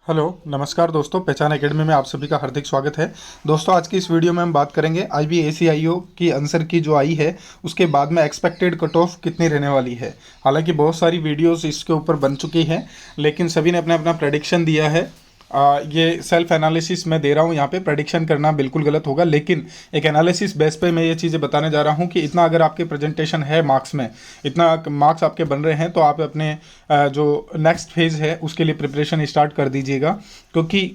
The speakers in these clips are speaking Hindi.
हेलो नमस्कार दोस्तों, पहचान एकेडमी में आप सभी का हार्दिक स्वागत है। दोस्तों आज की इस वीडियो में हम बात करेंगे IBACIO की आंसर की जो आई है उसके बाद में एक्सपेक्टेड कट ऑफ कितनी रहने वाली है। हालांकि बहुत सारी वीडियोस इसके ऊपर बन चुकी हैं, लेकिन सभी ने अपना अपना प्रेडिक्शन दिया है। ये सेल्फ एनालिसिस मैं दे रहा हूँ, यहाँ पे प्रेडिक्शन करना बिल्कुल गलत होगा, लेकिन एक एनालिसिस बेस पे मैं ये चीज़ें बताने जा रहा हूँ कि इतना अगर आपके प्रेजेंटेशन है मार्क्स में, इतना मार्क्स आपके बन रहे हैं तो आप अपने जो नेक्स्ट फेज़ है उसके लिए प्रिपरेशन स्टार्ट कर दीजिएगा। क्योंकि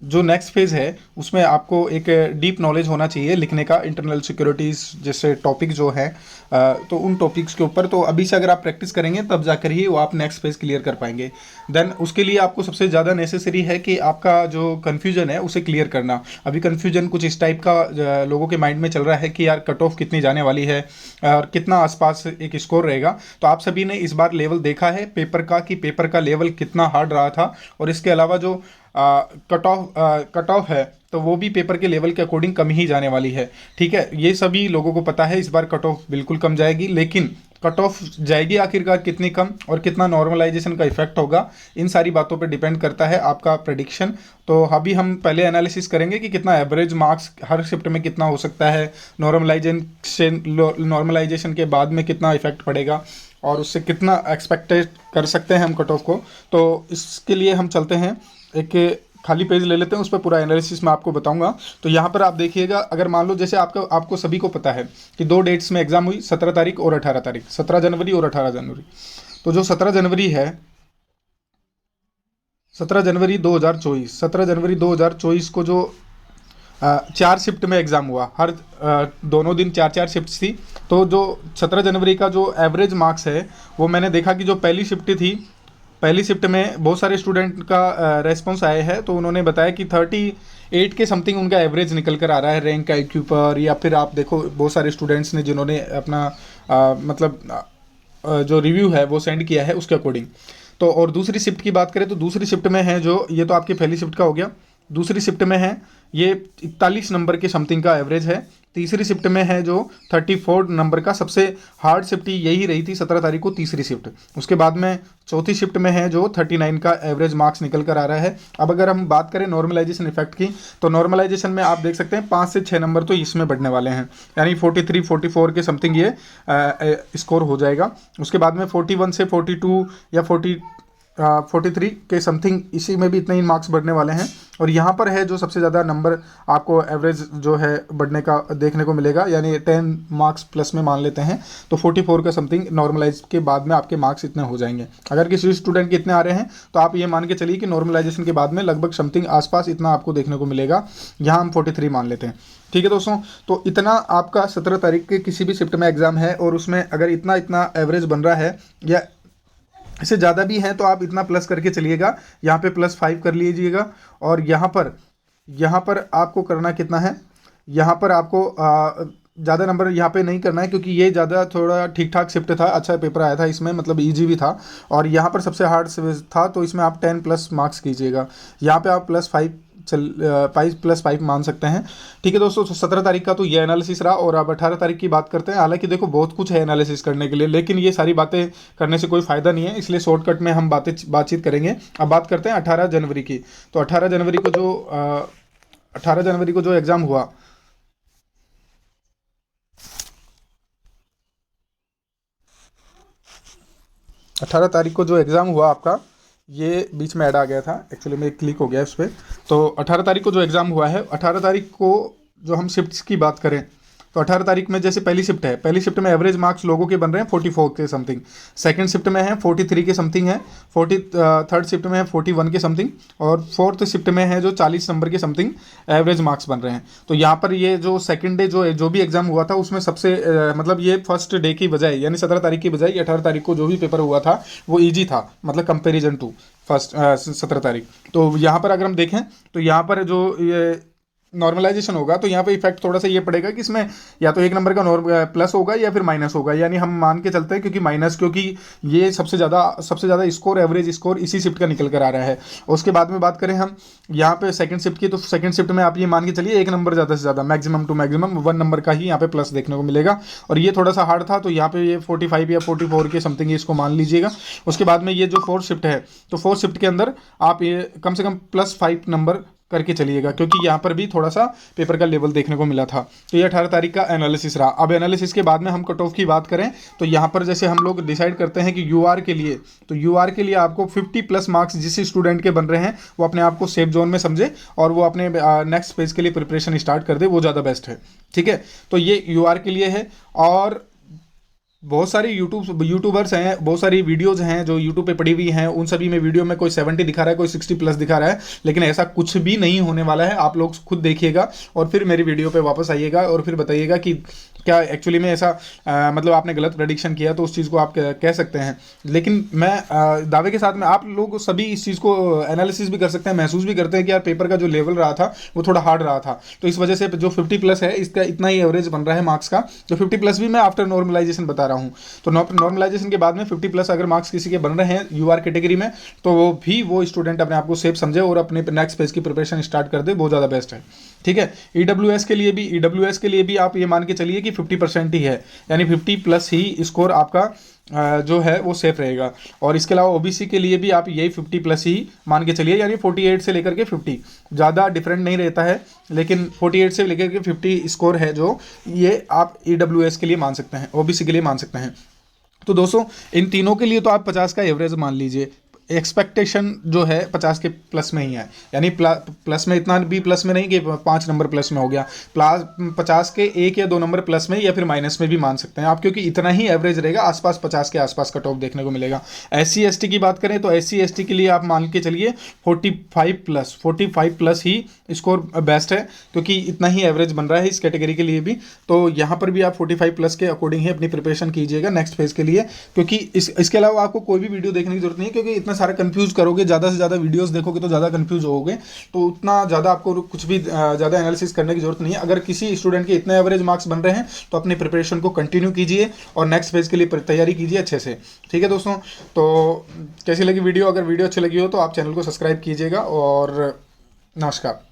जो नेक्स्ट फेज़ है उसमें आपको एक डीप नॉलेज होना चाहिए लिखने का, इंटरनल सिक्योरिटीज़ जैसे टॉपिक जो है, तो उन टॉपिक्स के ऊपर तो अभी से अगर आप प्रैक्टिस करेंगे तब जाकर ही वो आप नेक्स्ट फेज़ क्लियर कर पाएंगे। देन उसके लिए आपको सबसे ज़्यादा नेसेसरी है कि आपका जो कन्फ्यूजन है उसे क्लियर करना। अभी कन्फ्यूजन कुछ इस टाइप का लोगों के माइंड में चल रहा है कि यार कट ऑफ कितनी जाने वाली है और कितना आसपास एक स्कोर रहेगा। तो आप सभी ने इस बार लेवल देखा है पेपर का कि पेपर का लेवल कितना हार्ड रहा था, और इसके अलावा जो कट ऑफ है तो वो भी पेपर के लेवल के अकॉर्डिंग कम ही जाने वाली है। ठीक है, ये सभी लोगों को पता है इस बार कट ऑफ बिल्कुल कम जाएगी, लेकिन कट ऑफ जाएगी आखिरकार कितनी कम और कितना नॉर्मलाइजेशन का इफेक्ट होगा, इन सारी बातों पे डिपेंड करता है आपका प्रेडिक्शन। तो अभी हम पहले एनालिसिस करेंगे कि कितना एवरेज मार्क्स हर शिफ्ट में कितना हो सकता है, नॉर्मलाइजेशन के बाद में कितना इफेक्ट पड़ेगा और उससे कितना एक्सपेक्टेड कर सकते हैं हम कट ऑफ को। तो इसके लिए हम चलते हैं, एक खाली पेज ले लेते हैं, उस पर पूरा एनालिसिस मैं आपको बताऊंगा। तो यहाँ पर आप देखिएगा, अगर मान लो जैसे आपको सभी को पता है कि दो डेट्स में एग्जाम हुई, 17 तारीख और 18 तारीख, 17 जनवरी और 18 जनवरी। तो जो 17 जनवरी है, 17 जनवरी 2024, 17 जनवरी 2024 को जो 4 शिफ्ट में एग्ज़ाम हुआ, हर दोनों दिन 4 शिफ्ट थी। तो जो 17 जनवरी का जो एवरेज मार्क्स है वो मैंने देखा कि जो पहली शिफ्ट थी, पहली शिफ्ट में बहुत सारे स्टूडेंट का रेस्पॉन्स आया है, तो उन्होंने बताया कि 38 के समथिंग उनका एवरेज निकल कर आ रहा है रैंक IQ पर। या फिर आप देखो बहुत सारे स्टूडेंट्स ने जिन्होंने अपना जो रिव्यू है वो सेंड किया है उसके अकॉर्डिंग। तो और दूसरी शिफ्ट की बात करें तो दूसरी शिफ्ट में है जो, ये तो आपकी पहली शिफ्ट का हो गया, दूसरी शिफ्ट में है ये 41 नंबर के समथिंग का एवरेज है। तीसरी शिफ्ट में है जो 34 नंबर का, सबसे हार्ड शिफ्ट यही रही थी 17 तारीख को तीसरी शिफ्ट। उसके बाद में चौथी शिफ्ट में है जो 39 का एवरेज मार्क्स निकल कर आ रहा है। अब अगर हम बात करें नॉर्मलाइजेशन इफेक्ट की, तो नॉर्मलाइजेशन में आप देख सकते हैं 5 से 6 नंबर तो इसमें बढ़ने वाले हैं, यानी 43 44 के समथिंग ये स्कोर हो जाएगा। उसके बाद में 41 से 42 या 43 के समथिंग, इसी में भी इतने ही मार्क्स बढ़ने वाले हैं। और यहाँ पर है जो सबसे ज़्यादा नंबर आपको एवरेज जो है बढ़ने का देखने को मिलेगा, यानी 10 मार्क्स प्लस में मान लेते हैं तो 44 का समथिंग नॉर्मलाइज के बाद में आपके मार्क्स इतने हो जाएंगे। अगर किसी स्टूडेंट के इतने आ रहे हैं तो आप ये मान के चलिए कि नॉर्मलाइजेशन के बाद में लगभग समथिंग आसपास इतना आपको देखने को मिलेगा। यहाँ हम 43 मान लेते हैं। ठीक है दोस्तों, तो इतना आपका 17 तारीख के किसी भी शिफ्ट में एग्जाम है और उसमें अगर इतना एवरेज बन रहा है या इससे ज़्यादा भी है तो आप इतना प्लस करके चलिएगा, यहाँ पे +5 कर लीजिएगा। और यहाँ पर आपको करना कितना है, यहाँ पर आपको ज़्यादा नंबर यहाँ पे नहीं करना है, क्योंकि ये ज़्यादा थोड़ा ठीक ठाक शिफ्ट था, अच्छा पेपर आया था इसमें, मतलब इजी भी था, और यहाँ पर सबसे हार्ड था, तो इसमें आप 10+ मार्क्स कीजिएगा। यहाँ पे आप +5 +5 मान सकते हैं। ठीक है दोस्तों, 17 तारीख का तो ये एनालिसिस रहा, और अब 18 तारीख की बात करते हैं। हालांकि देखो बहुत कुछ है एनालिसिस करने के लिए, लेकिन ये सारी बातें करने से कोई फ़ायदा नहीं है, इसलिए शॉर्टकट में हम बातचीत करेंगे। अब बात करते हैं 18 जनवरी की। तो 18 जनवरी को जो एग्ज़ाम हुआ, 18 तारीख को जो एग्ज़ाम हुआ आपका, ये बीच में ऐड आ गया था, एक्चुअली में क्लिक हो गया इस पर। तो 18 तारीख को जो एग्ज़ाम हुआ है, 18 तारीख को जो हम शिफ्ट्स की बात करें तो 18 तारीख में जैसे पहली शिफ्ट है, पहली शिफ्ट में एवरेज मार्क्स लोगों के बन रहे हैं 44 के समथिंग, सेकंड शिफ्ट में है 43 के समथिंग है, थर्ड शिफ्ट में है 41 के समथिंग, और फोर्थ शिफ्ट में है जो 40 नंबर के समथिंग एवरेज मार्क्स बन रहे हैं। तो यहाँ पर ये जो सेकंड डे जो भी एग्जाम हुआ था उसमें सबसे मतलब ये फर्स्ट डे की बजाय, यानी 17 तारीख की बजाय 18 तारीख को जो भी पेपर हुआ था वो ईजी था, मतलब कंपेरिजन टू फर्स्ट 17 तारीख। तो यहाँ पर अगर हम देखें तो यहाँ पर जो ये नॉर्मलाइजेशन होगा तो यहाँ पे इफेक्ट थोड़ा सा ये पड़ेगा कि इसमें या तो एक नंबर का प्लस होगा या फिर माइनस होगा, यानी हम मान के चलते हैं क्योंकि माइनस, क्योंकि ये सबसे ज़्यादा स्कोर, एवरेज स्कोर इसी शिफ्ट का निकल कर आ रहा है। उसके बाद में बात करें हम यहाँ पे सेकंड शिफ्ट की, तो सेकंड शिफ्ट में आप ये मान के चलिए एक नंबर ज़्यादा से ज़्यादा, मैक्सिमम टू मैक्सिमम 1 नंबर का ही यहाँ पे प्लस देखने को मिलेगा। और ये थोड़ा सा हार्ड था तो यहाँ पे ये 45 या 44 के समथिंग इसको मान लीजिएगा। उसके बाद में ये जो फोर्थ शिफ्ट है, तो फोर्थ शिफ्ट के अंदर आप ये कम से कम +5 नंबर करके चलिएगा, क्योंकि यहाँ पर भी थोड़ा सा पेपर का लेवल देखने को मिला था। तो ये 18 तारीख का एनालिसिस रहा। अब एनालिसिस के बाद में हम कट ऑफ की बात करें तो यहाँ पर जैसे हम लोग डिसाइड करते हैं कि यूआर के लिए, तो यूआर के लिए आपको 50+ मार्क्स जिस स्टूडेंट के बन रहे हैं वो अपने आप को सेफ जोन में समझे और वो अपने नेक्स्ट पेज के लिए प्रिपरेशन स्टार्ट कर दे, वो ज़्यादा बेस्ट है। ठीक है, तो ये यूआर के लिए है। और बहुत सारी यूट्यूबर्स हैं, बहुत सारी वीडियोज़ हैं जो यूट्यूब पे पड़ी हुई हैं, उन सभी में वीडियो में कोई 70 दिखा रहा है, कोई 60+ दिखा रहा है, लेकिन ऐसा कुछ भी नहीं होने वाला है। आप लोग खुद देखिएगा और फिर मेरी वीडियो पे वापस आइएगा और फिर बताइएगा कि क्या एक्चुअली में ऐसा मतलब आपने गलत प्रेडिक्शन किया, तो उस चीज़ को आप कह सकते हैं। लेकिन मैं दावे के साथ में आप लोग सभी इस चीज़ को एनालिसिस भी कर सकते हैं, महसूस भी करते हैं कि यार पेपर का जो लेवल रहा था वो थोड़ा हार्ड रहा था, तो इस वजह से जो 50+ है इसका इतना ही एवरेज बन रहा है मार्क्स का। तो 50+ भी मैं आफ्टर नॉर्मलाइजेशन बता रहा हूँ। तो नॉर्मलाइजेशन के बाद में 50+ अगर मार्क्स किसी के बन रहे हैं यूआर कैटेगरी में, तो वो स्टूडेंट अपने आप को सेफ समझे और अपने नेक्स्ट पेज की प्रिपरेशन स्टार्ट कर दे, बहुत ज़्यादा बेस्ट है। ठीक है, ईडब्ल्यूएस के लिए भी आप ये मान के चलिए कि 50% ही है, यानी 50+ ही स्कोर आपका जो है वो सेफ रहेगा। और इसके अलावा ओबीसी के लिए भी आप यही 50+ ही मान के चलिए, यानी 48 से लेकर के 50, ज़्यादा डिफरेंट नहीं रहता है, लेकिन 48 से लेकर के 50 स्कोर है जो, ये आप ईडब्ल्यूएस के लिए मान सकते हैं, ओबीसी के लिए मान सकते हैं। तो दोस्तों इन तीनों के लिए तो आप 50 का एवरेज मान लीजिए। एक्सपेक्टेशन जो है 50 के प्लस में ही है, यानी प्लस में इतना भी प्लस में नहीं कि 5 नंबर प्लस में हो गया, 50 के 1 या 2 नंबर प्लस में या फिर माइनस में भी मान सकते हैं आप, क्योंकि इतना ही एवरेज रहेगा, आसपास 50 के आसपास कट ऑफ देखने को मिलेगा। SC/ST की बात करें तो SC/ST के लिए आप मान के चलिए 45+ ही स्कोर बेस्ट है, क्योंकि इतना ही एवरेज बन रहा है इस कैटेगरी के लिए भी। तो यहाँ पर भी आप 45+ के अकॉर्डिंग ही अपनी प्रिपरेशन कीजिएगा नेक्स्ट फेज के लिए, क्योंकि इसके अलावा आपको कोई भी वीडियो देखने की जरूरत नहीं है, क्योंकि इतना सारा कंफ्यूज करोगे, ज़्यादा से ज़्यादा वीडियोस देखोगे तो ज़्यादा कंफ्यूज होगे, तो उतना ज़्यादा आपको कुछ भी ज़्यादा एनालिसिस करने की जरूरत नहीं है। अगर किसी स्टूडेंट के इतने एवरेज मार्क्स बन रहे हैं तो अपनी प्रिपरेशन को कंटिन्यू कीजिए और नेक्स्ट फेज के लिए तैयारी कीजिए अच्छे से। ठीक है दोस्तों, तो कैसी लगी वीडियो? अगर वीडियो अच्छी लगी हो तो आप चैनल को सब्सक्राइब कीजिएगा और नमस्कार।